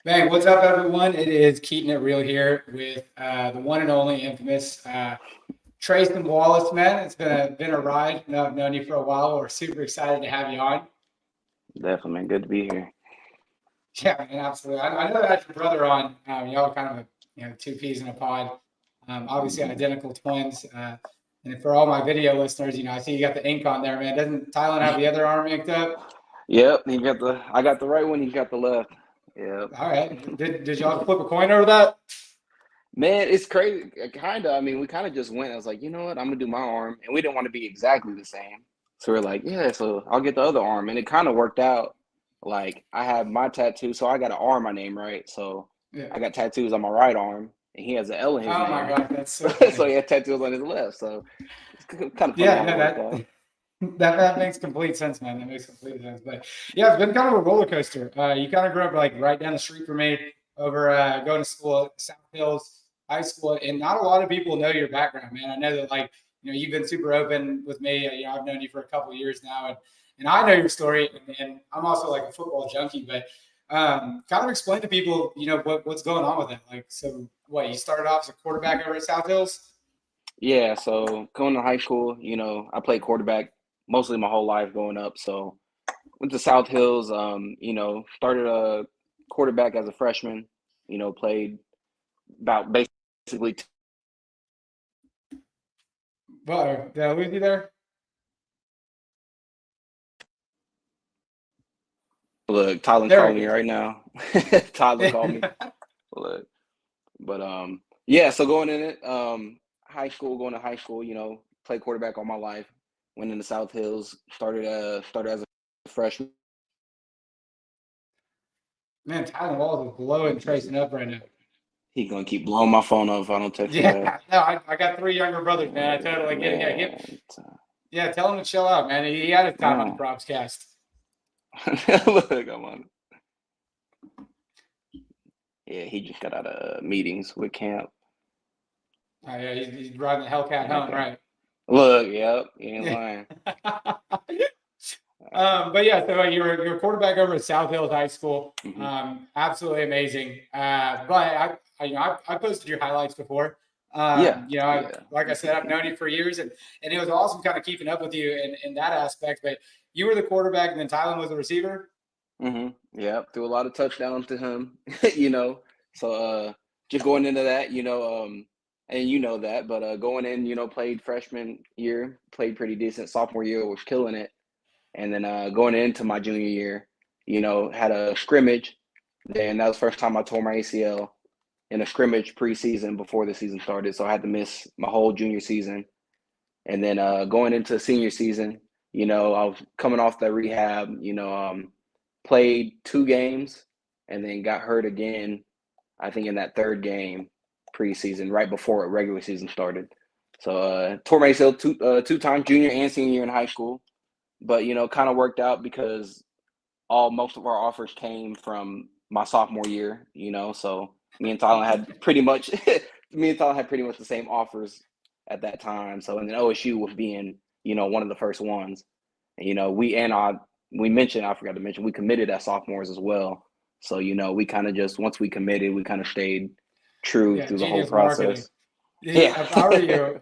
Bang, what's up, everyone? It is Keaton It Real here with the one and only infamous Tracin Wallace, man. It's been a ride. I've known you for a while. We're super excited to have you on. Definitely, man. Good to be here. Yeah, man, absolutely. I know that your brother on. Y'all are kind of two peas in a pod. Obviously identical twins. And for all my video listeners, I see you got the ink on there, man. Doesn't Tylen have the other arm inked up? Yep, I got the right one, he got the left. Yep. All right. Did y'all flip a coin over that? Man, it's crazy. Kinda. I mean, we kind of just went. I was like, you know what? I'm gonna do my arm, and we didn't want to be exactly the same. So we're like, yeah. So I'll get the other arm, and it kind of worked out. Like I have my tattoo, so I got an R in my name, right? So Yeah. I got tattoos on my right arm, and he has an L in his Oh my name. God, that's so So funny. he had tattoos on his left. So it's kind of funny Yeah, how it no, worked that out. that makes complete sense, man. That makes complete sense. But yeah, it's been kind of a roller coaster. You kind of grew up like right down the street from me, over going to school at South Hills High School, and not a lot of people know your background, man. I know that you've been super open with me. I've known you for a couple of years now, and I know your story, and I'm also like a football junkie. But kind of explain to people, what's going on with it. Like, so what? You started off as a quarterback over at South Hills. Yeah, so going to high school, I played quarterback mostly my whole life growing up. So went to South Hills, started a quarterback as a freshman, played about basically Well, did I lose you there? look, Tylen There calling we me go. right now. Tylen called me. Look. But yeah, so going in it, going to high school, played quarterback all my life, went into South Hills, started as a freshman. Man, Tylen Wallace is blowing Tracing up right now. He gonna keep blowing my phone up if I don't text him back. Yeah, no, I got three younger brothers, man. I totally get it. Man, Yeah, tell him to chill out, man. He had his time on the uh, ProbsCast. look, I'm on. Yeah, he just got out of meetings with camp. Oh, yeah, he's driving the Hellcat home, Okay. right? Look, yep, you ain't Yeah. lying. But yeah, so you're a quarterback over at South Hills High School. Hmm. Absolutely amazing. But I posted your highlights before. Yeah, I, yeah. like I said, I've known you for years, and it was awesome kind of keeping up with you in that aspect. But you were the quarterback, and then Tylen was the receiver. Yeah, threw a lot of touchdowns to him, you know. So just going into that, and you know that, but going in, played freshman year, played pretty decent. Sophomore year was killing it. And then going into my junior year, had a scrimmage. Then that was the first time I tore my ACL in a scrimmage preseason before the season started. So I had to miss my whole junior season. And then going into senior season, I was coming off the rehab, played 2 games and then got hurt again, I think in that third game preseason, right before regular season started. So tore my ACL two times, junior and senior year in high school. But, kind of worked out because most of our offers came from my sophomore year, so me and Tylen had pretty much the same offers at that time. So and then OSU was being, one of the first ones. And we mentioned, I forgot to mention, we committed as sophomores as well. So, we kind of just once we committed, we kind of stayed true Yeah, through the whole genius marketing. process. Yeah. If I were you,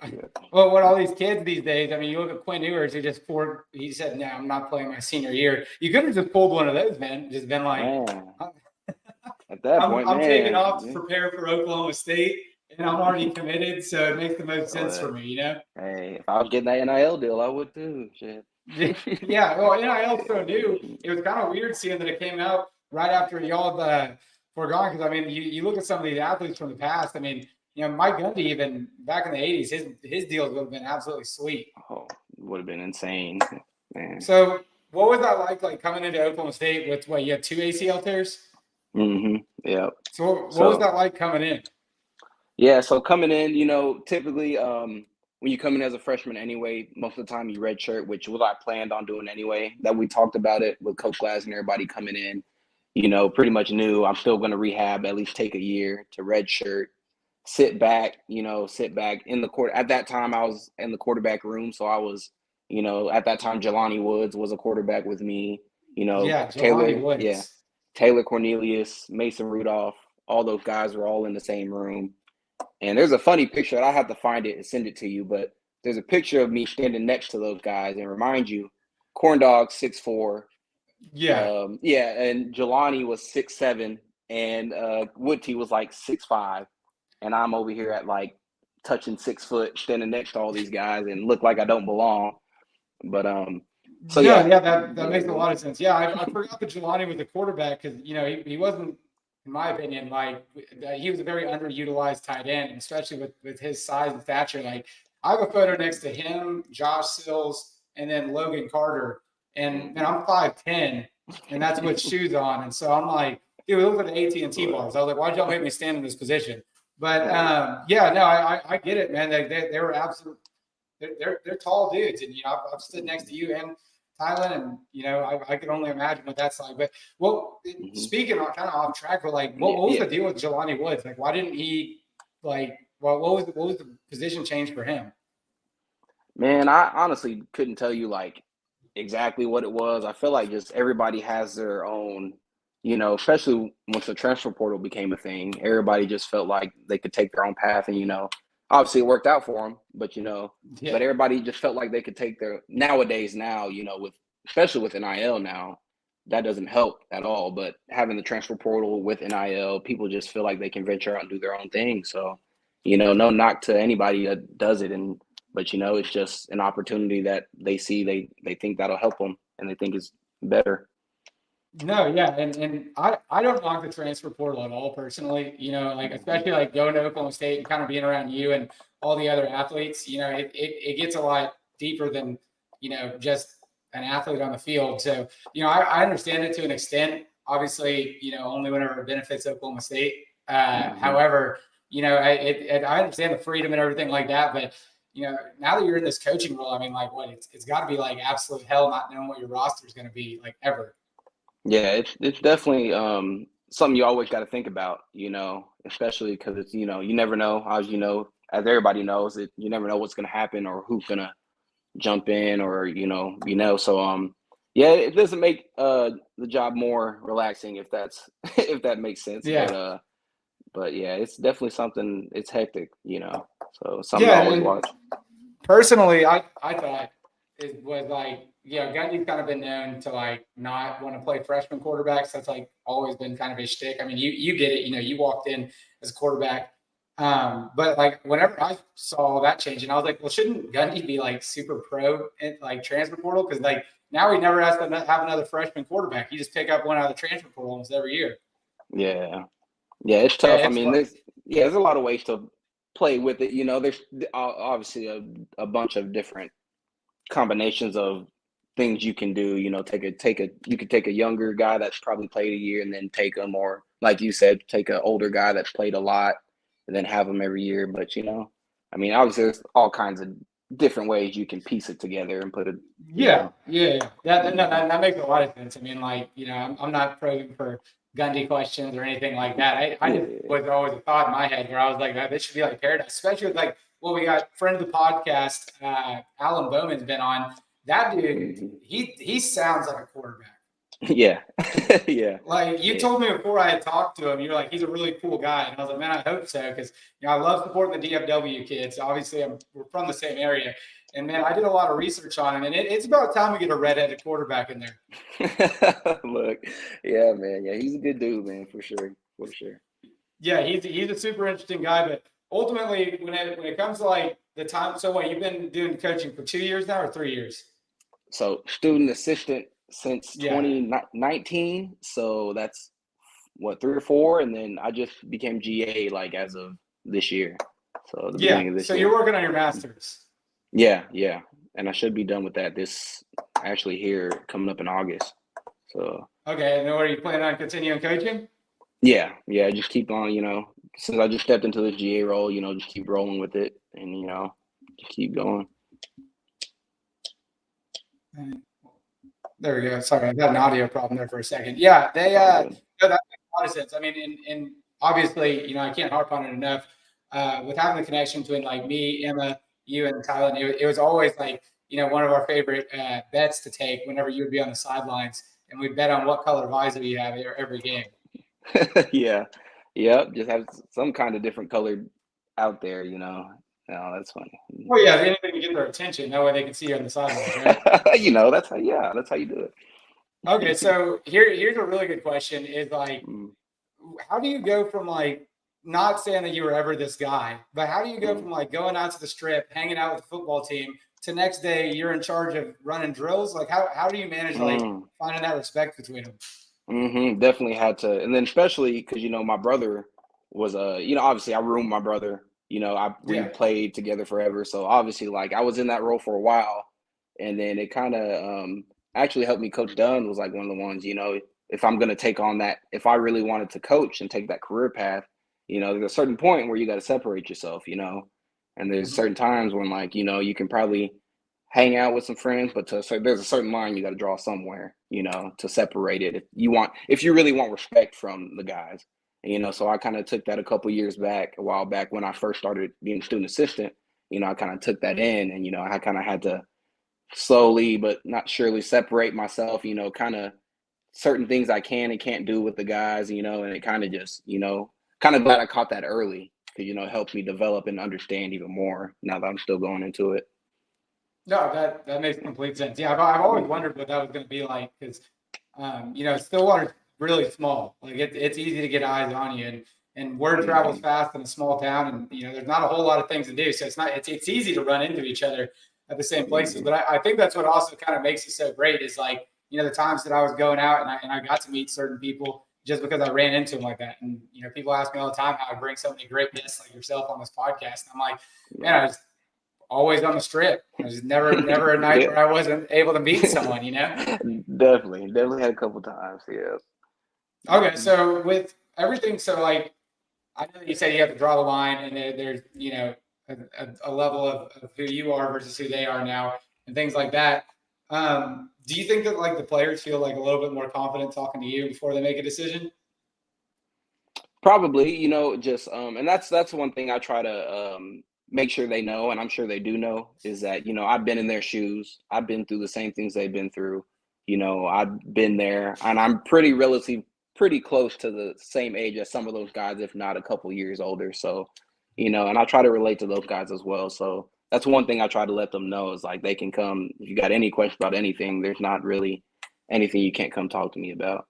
well, what all these kids these days, I mean, you look at Quinn Ewers, he said, no, I'm not playing my senior year. You could have just pulled one of those, man. Just been like, Man, at that point, I'm taking off to man. prepare for Oklahoma State, and I'm already committed, so it makes the most sense for uh, me. Hey, if I was getting that NIL deal, I would too. Shit. Yeah, well, NIL so new. It was kind of weird seeing that it came out right after y'all forgone. Because I mean, you look at some of these athletes from the past. I mean, Mike Gundy, even back in the '80s, his deals would have been absolutely sweet. Oh, would have been insane, man. So, what was that like coming into Oklahoma State with what you had two ACL tears? Yeah. So, what was So that like coming in? yeah, so coming in, typically when you come in as a freshman anyway, most of the time you redshirt, which was I planned on doing anyway. That we talked about it with Coach Glass and everybody coming in, pretty much knew I'm still going to rehab, at least take a year to redshirt, sit back in the court. At that time, I was in the quarterback room, so I was, at that time, Jelani Woods was a quarterback with me. Yeah, Taylor, Jelani yeah, Woods. Taylor Cornelius, Mason Rudolph, all those guys were all in the same room. And there's a funny picture. I have to find it and send it to you, but there's a picture of me standing next to those guys and remind you, Corn Dog 6'4". Yeah. And Jelani was 6'7", and Woodty was like 6'5", and I'm over here at like touching 6 foot, standing next to all these guys and look like I don't belong. But so No, yeah, yeah, that makes a lot of sense. Yeah, I forgot that Jelani was the quarterback because he wasn't, in my opinion, like he was a very underutilized tight end, and especially with his size and stature. Like I have a photo next to him, Josh Sills, and then Logan Carter, and I'm 5'10", and that's with shoes on, and so I'm like, dude, we look at the AT&T bars. I was like, why'd y'all make me stand in this position? But yeah, no, I get it, man. They were absolute. They're tall dudes, and I've stood next to you and Thailand, and I could only imagine what that's like. But speaking of kind of off track, but like, what was the deal with Jelani Woods? Like, why didn't he like? Well, what was the position change for him? Man, I honestly couldn't tell you like exactly what it was. I feel like just everybody has their own, especially once the transfer portal became a thing, everybody just felt like they could take their own path, and obviously it worked out for them, but but everybody just felt like they could take their nowadays now, with especially with NIL now, that doesn't help at all. But having the transfer portal with NIL, people just feel like they can venture out and do their own thing. So, no knock to anybody that does it, but it's just an opportunity that they see, they think that'll help them, and they think is better. No, yeah, and I don't knock the transfer portal at all personally. Like especially like going to Oklahoma State and kind of being around you and all the other athletes. It gets a lot deeper than just an athlete on the field. So I understand it to an extent. Obviously, only whenever it benefits Oklahoma State. However, I understand the freedom and everything like that, but now that you're in this coaching role, I mean, like, what it's got to be like absolute hell not knowing what your roster is going to be like ever. Yeah, it's definitely something you always got to think about, especially because it's you never know, as as everybody knows, you never know what's going to happen or who's going to jump in, or so yeah, it doesn't make the job more relaxing, if that's if that makes sense. Yeah. But yeah, it's definitely something. It's hectic, so something to always watch. Personally, I thought it was like, Gundy's kind of been known to like not want to play freshman quarterbacks. That's like always been kind of his shtick. I mean, you get it. You walked in as a quarterback. But like whenever I saw that change, and I was like, well, shouldn't Gundy be like super pro in like transfer portal? Because like now he never has to have another freshman quarterback. You just pick up one out of the transfer portal almost every year. Yeah, it's tough. I mean, there's a lot of ways to play with it. There's obviously a bunch of different combinations of things you can do. You could take a younger guy that's probably played a year and then take him, or like you said, take an older guy that's played a lot and then have him every year. But I mean, obviously there's all kinds of different ways you can piece it together and put it. Yeah. That makes a lot of sense. I mean, like, I'm not probing for Gundy questions or anything like that. I just was always a thought in my head where I was like, this should be like paradise, especially with like, we got friend of the podcast, Alan Bowman's been on. That dude, he sounds like a quarterback. Yeah. Yeah. Like you told me before I had talked to him, you were like, he's a really cool guy. And I was like, man, I hope so. Because, I love supporting the DFW kids. Obviously, we're from the same area. And man, I did a lot of research on him. And it's about time we get a redheaded quarterback in there. Look, yeah, man. Yeah, he's a good dude, man, for sure. For sure. Yeah, he's a super interesting guy. But ultimately, when it comes to like the time, so what, you've been doing coaching for 2 years now or 3 years? So student assistant since 2019. So that's what, 3 or 4, and then I just became GA like as of this year. So the beginning of this year. So you're working on your master's. Yeah, and I should be done with that this actually here coming up in August. So okay, and then what are you planning on continuing coaching? Yeah, just keep on, since I just stepped into this GA role, just keep rolling with it, and just keep going. There we go. Sorry, I got an audio problem there for a second. Yeah, that makes a lot of sense. I mean, and obviously, I can't harp on it enough. With having the connection between like me, Emma, you, and Tyler, it was always like, one of our favorite bets to take whenever you would be on the sidelines. and we bet on what color visor you have every game. Yeah. Yep. Just have some kind of different colored out there, No, that's funny. Oh yeah, anything to get their attention. That way they can see you on the sidelines, right? That's how you do it. Okay, so here's a really good question: is like, Mm, how do you go from like not saying that you were ever this guy, but how do you go mm, from like going out to the strip, hanging out with the football team, to next day you're in charge of running drills? Like how do you manage like mm. finding that respect between them? Definitely had to, and then especially because my brother was obviously I roomed my brother. We Yeah. played together forever, so obviously like I was in that role for a while, and then it kind of actually helped me. Coach Dunn was like one of the ones, if I'm gonna take on that, if I really wanted to coach and take that career path, there's a certain point where you got to separate yourself, and there's Mhm. certain times when like you can probably hang out with some friends, but there's a certain line you got to draw somewhere, to separate it. If you really want respect from the guys, so I kind of took that a while back when I first started being student assistant. I kind of took that in, and I kind of had to slowly but not surely separate myself. Kind of certain things I can and can't do with the guys. And it kind of just, kind of glad I caught that early because it helped me develop and understand even more now that I'm still going into it. No, that makes complete sense. Yeah, I've always wondered what that was going to be like because, Stillwater's really small. Like it's easy to get eyes on you, and word travels Mhm. fast in a small town, and there's not a whole lot of things to do. So it's easy to run into each other at the same places. Mhm. But I think that's what also kind of makes it so great is like the times that I was going out and I got to meet certain people just because I ran into them like that. And people ask me all the time how I bring so many great guests like yourself on this podcast. And I'm like, man, I Right. was always on the strip. There's never a night Yeah. where I wasn't able to meet someone. Definitely had a couple times. Yeah. Okay, Mhm. so with everything, so like I know that you said you have to draw the line, and there's a level of who you are versus who they are now, and things like that. Do you think that like the players feel like a little bit more confident talking to you before they make a decision? Probably, just and that's one thing I try to make sure they know, and I'm sure they do know, is that I've been in their shoes. I've been through the same things they've been through. I've been there, and I'm pretty close to the same age as some of those guys, if not a couple years older. So, and I try to relate to those guys as well. So that's one thing I try to let them know is like they can come if you got any questions about anything. There's not really anything you can't come talk to me about.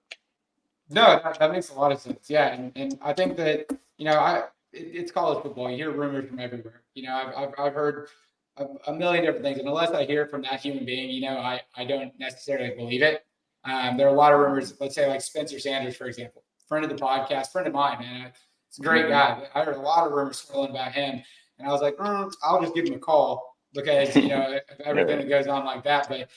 No, that makes a lot of sense. Yeah, and I think that it's college football. You hear rumors from everywhere. I've heard a million different things, and unless I hear it from that human being, I don't necessarily believe it. There are a lot of rumors. Let's say like Spencer Sanders, for example, friend of the podcast, friend of mine, man. It's a great Hmm. guy. But I heard a lot of rumors swirling about him, and I was like, I'll just give him a call because of everything Yeah. that goes on like that. But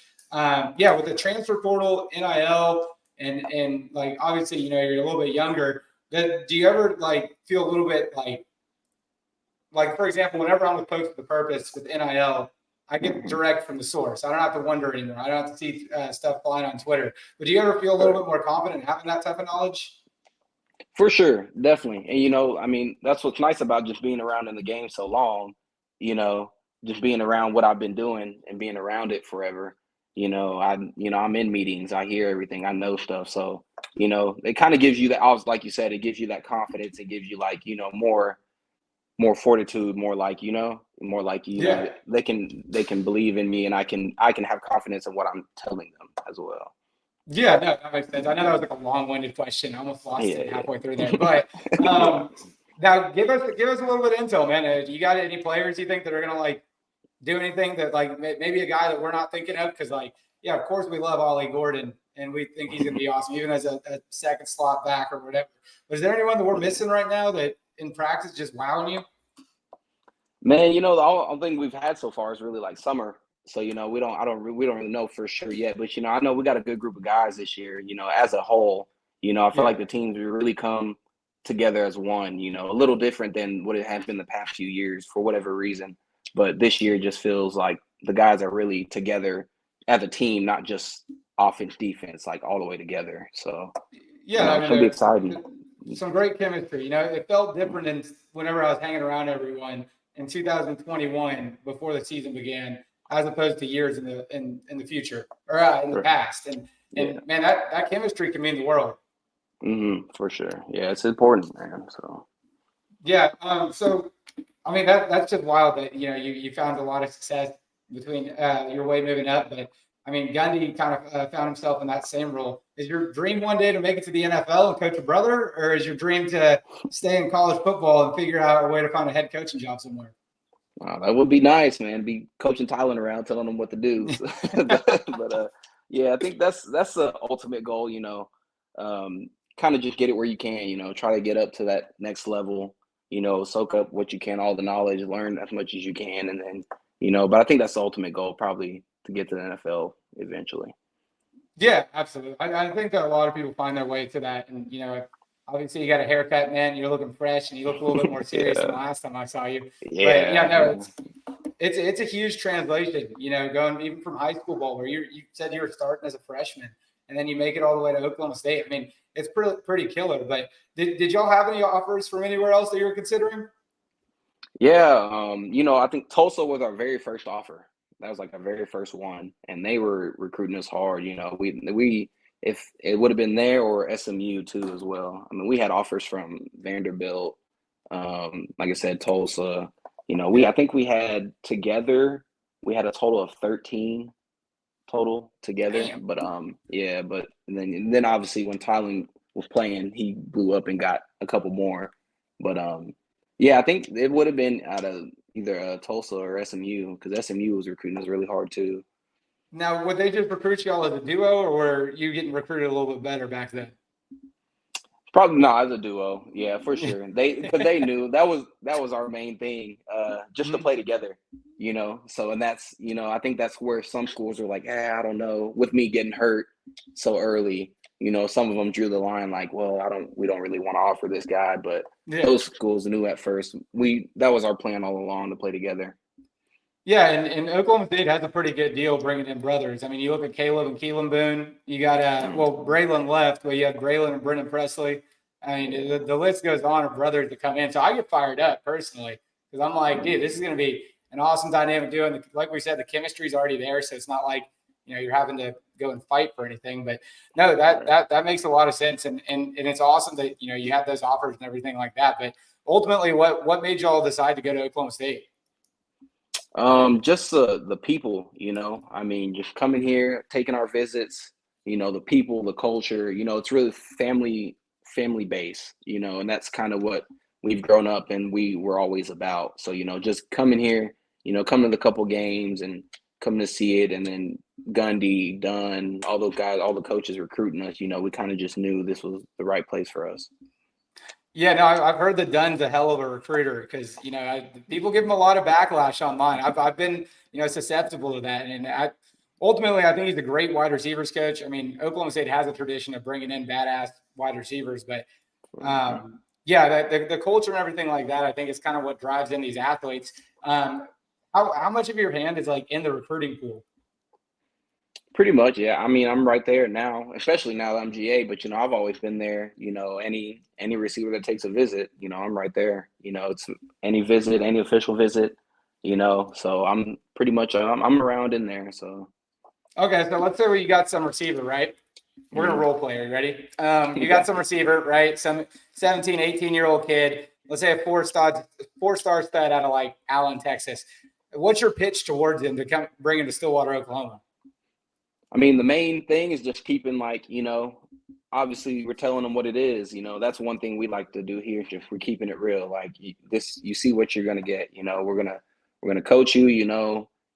yeah, with the transfer portal, NIL and like obviously you're a little bit younger. Do you ever like feel a little bit like for example, whenever I'm with Post the Purpose with NIL, I get Mhm. direct from the source. I don't have to wonder anymore. I don't have to see stuff flying on Twitter. But do you ever feel a little Right. bit more confident having that type of knowledge? For sure, definitely. And I mean, that's what's nice about just being around in the game so long, you know, just being around what I've been doing and being around it forever. I'm in meetings, I hear everything, I know stuff. So, it kind of gives you that, like you said, it gives you that confidence. It gives you like, more fortitude, more like, Yeah. they can believe in me and I can have confidence in what I'm telling them as well. Yeah, no, that makes sense. I know that was like a long-winded question. I almost lost Yeah, it yeah. halfway through there, but um, now give us a little bit of intel, man. You got any players you think that are gonna like do anything that like maybe a guy that we're not thinking of? Because like, yeah, of course we love Ollie Gordon and we think he's gonna be awesome, even as a second slot back or whatever. But is there anyone that we're missing right now that in practice just wowing you? Man, the only thing we've had so far is really like summer. So, we don't really know for sure yet. But, I know we got a good group of guys this year, as a whole. I feel Yeah, like the teams really come together as one, a little different than what it has been the past few years for whatever reason. But this year just feels like the guys are really together as a team, not just offense, defense, like all the way together. So, yeah. I it's mean, gonna be there's exciting. some great chemistry. It felt different in whenever I was hanging around everyone in 2021 before the season began, as opposed to years in the future or in the Right. past. And Yeah. And man, that chemistry can mean the world. For sure. Yeah, it's important, man. So Yeah. So I mean that's just wild that you found a lot of success between your way moving up, but I mean Gundy kind of found himself in that same role. Is your dream one day to make it to the NFL and coach a brother, or is your dream to stay in college football and figure out a way to find a head coaching job somewhere? wow, that would be nice, man. Be coaching Tylen around, telling them what to do. So, but yeah, I think that's the ultimate goal. Kind of just get it where you can. Try to get up to that next level. Soak up what you can, all the knowledge, learn as much as you can, and then But I think that's the ultimate goal, probably to get to the NFL eventually. Yeah, absolutely. I think that a lot of people find their way to that, and obviously you got a haircut, man. You're looking fresh, and you look a little bit more serious than the Yeah, last time I saw you. But yeah, yeah, no, yeah. it's a huge translation. Going even from high school ball, where you said you were starting as a freshman, and then you make it all the way to Oklahoma State. I mean, it's pretty killer. But did y'all have any offers from anywhere else that you were considering? Yeah, I think Tulsa was our very first offer. That was like our very first one, and they were recruiting us hard. We if it would have been there or SMU too as well. I mean, we had offers from Vanderbilt, like I said, Tulsa. I Yeah. think we had a total of 13 total together. Damn. But yeah, but then obviously when Tylen was playing, he blew up and got a couple more. But yeah, I think it would have been out of either Tulsa or SMU because SMU was recruiting us really hard too. Now, would they just recruit y'all as a duo, or were you getting recruited a little bit better back then? Probably not as a duo, yeah, for sure. Because they knew that was our main thing, just to Mhm. play together. So and that's I think that's where some schools are like, I don't know. With me getting hurt so early, some of them drew the line like, well, we don't really want to offer this guy, but Yeah. those schools knew at first that was our plan all along to play together. Yeah, and Oklahoma State has a pretty good deal bringing in brothers. I mean, you look at Caleb and Keelan Boone. You got Mm. Braylon left, but you had Braylon and Brendan Presley. I mean, the list goes on of brothers that come in. So I get fired up personally because I'm like, dude, this is going to be an awesome dynamic duo. And like we said, the chemistry's already there, so it's not like you're having to go and fight for anything. But no, that Right. that that makes a lot of sense, and it's awesome that you had those offers and everything like that. But ultimately, what made y'all decide to go to Oklahoma State? Just the people, I mean, just coming here, taking our visits, the people, the culture, it's really family based, and that's kind of what we've grown up and we were always about. So, just coming here, coming to the couple games and coming to see it, and then Gundy, Dunn, all those guys, all the coaches recruiting us, we kind of just knew this was the right place for us. Yeah, no, I've heard that Dunn's a hell of a recruiter because people give him a lot of backlash online. I've been susceptible to that, and ultimately I think he's a great wide receivers coach. I mean, Oklahoma State has a tradition of bringing in badass wide receivers, but yeah, the culture and everything like that, I think is kind of what drives in these athletes. How much of your hand is like in the recruiting pool? Pretty much, yeah. I mean, I'm right there now, especially now that I'm GA. But I've always been there. Any receiver that takes a visit, I'm right there. It's any visit, any official visit. So I'm pretty much I'm around in there. So Okay, so let's say you got some receiver, right? We're gonna mhm. role play. Are you ready? You got Okay. some receiver, right? Some 17, 18-year-old kid. Let's say a four-star stud out of like Allen, Texas. What's your pitch towards him to come bring him to Stillwater, Oklahoma? I mean, the main thing is just keeping obviously we're telling them what it is. That's one thing we like to do here. Just we're keeping it real. Like you see what you're gonna get. We're gonna coach you.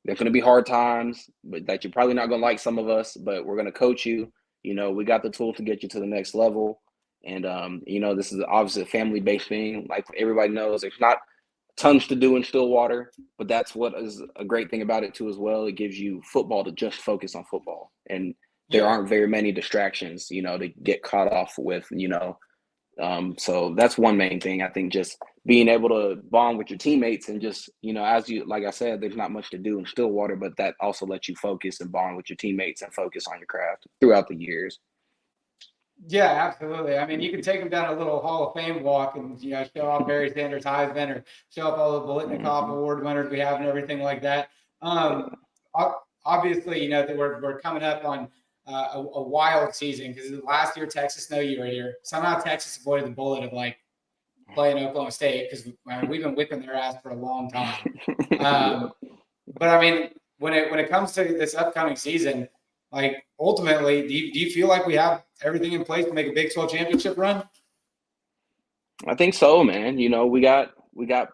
There's gonna be hard times, but that you're probably not gonna like some of us. But we're gonna coach you. We got the tools to get you to the next level. And this is obviously a family-based thing. Like everybody knows, there's not tons to do in Stillwater, but that's what is a great thing about it too as well. It gives you football to just focus on football, and there Yeah. aren't very many distractions, to get caught off with. So that's one main thing. I think just being able to bond with your teammates and just as you like I said, there's not much to do in Stillwater, but that also lets you focus and bond with your teammates and focus on your craft throughout the years. Yeah, absolutely. I mean, you can take him down a little Hall of Fame walk and show off Barry Sanders Heisman or show off all the Bolitnikoff Hmm. Award winners we have and everything like that. Yeah. Obviously, that we're coming up on a wild season because last year Texas, no, you were here. Somehow Texas avoided the bullet of like playing Oklahoma State because we've been whipping their ass for a long time. But I mean, when it comes to this upcoming season, like ultimately, do you feel like we have everything in place to make a Big 12 championship run? I think so, man. We got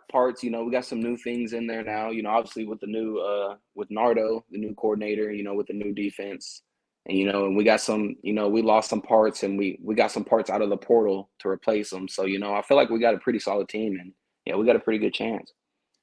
parts. We got some new things in there now. Obviously with the new with Nardo, the new coordinator. With the new defense, and we got some. We lost some parts, and we got some parts out of the portal to replace them. So I feel like we got a pretty solid team, and yeah, we got a pretty good chance.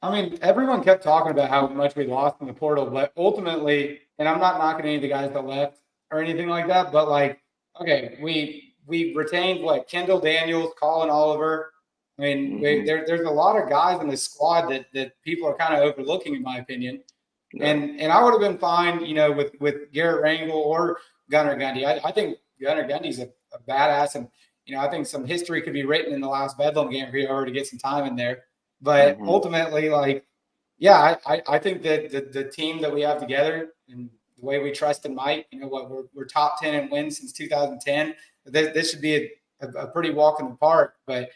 I mean, everyone kept talking about how much we lost in the portal, but ultimately, and I'm not knocking any of the guys that left or anything like that, but like, okay, we retained what Kendall Daniels, Colin Oliver. I mean, there's a lot of guys in the squad that people are kind of overlooking, in my opinion. Yeah. And I would have been fine, with Garrett Rangel or Gunnar Gundy. I think Gunnar Gundy's a badass, and I think some history could be written in the last Bedlam game for you to get some time in there. But ultimately, like, yeah, I think that the team that we have together and the way we trust in Mike, we're top 10 in wins since 2010. This should be a pretty walk in the park. But,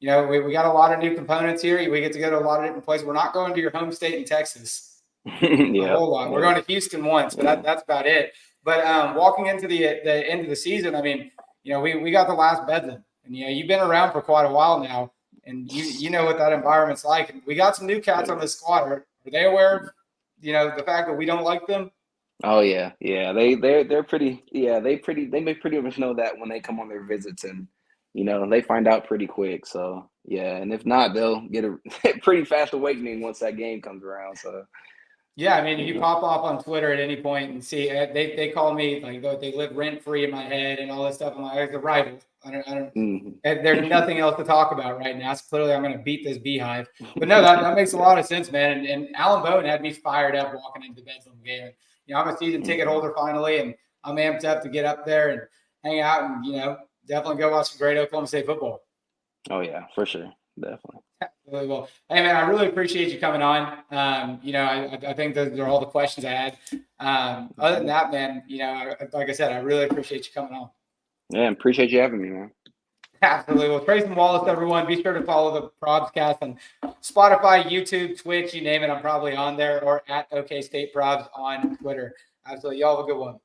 we got a lot of new components here. We get to go to a lot of different places. We're not going to your home state in Texas a whole lot. We're going to Houston once, but that's about it. But walking into the end of the season, I mean, we got the last Bedlam. And, you've been around for quite a while now. And you know what that environment's like. And we got some new cats on the squad. Are they aware of, the fact that we don't like them? Oh yeah. They're pretty. Yeah, they may pretty much know that when they come on their visits, and they find out pretty quick. So yeah, and if not, they'll get a pretty fast awakening once that game comes around. So yeah, I mean, if you pop off on Twitter at any point and see they call me like they live rent free in my head and all this stuff. I'm like, there's a rival. I don't. There's nothing else to talk about right now. So clearly, I'm going to beat this beehive. But no, that makes a lot of sense, man. And Alan Bowen had me fired up walking into the Bedlam game. And, I'm a season ticket holder finally, and I'm amped up to get up there and hang out and definitely go watch some great Oklahoma State football. Oh yeah, for sure, definitely. Really well. Hey man, I really appreciate you coming on. I think those are all the questions I had. Other than that, man, like I said, I really appreciate you coming on. Yeah, appreciate you having me, man. Absolutely. Well, Tracin Wallace, everyone, be sure to follow the ProbsCast on Spotify, YouTube, Twitch, you name it. I'm probably on there, or at OK State Probs on Twitter. Absolutely. Y'all have a good one.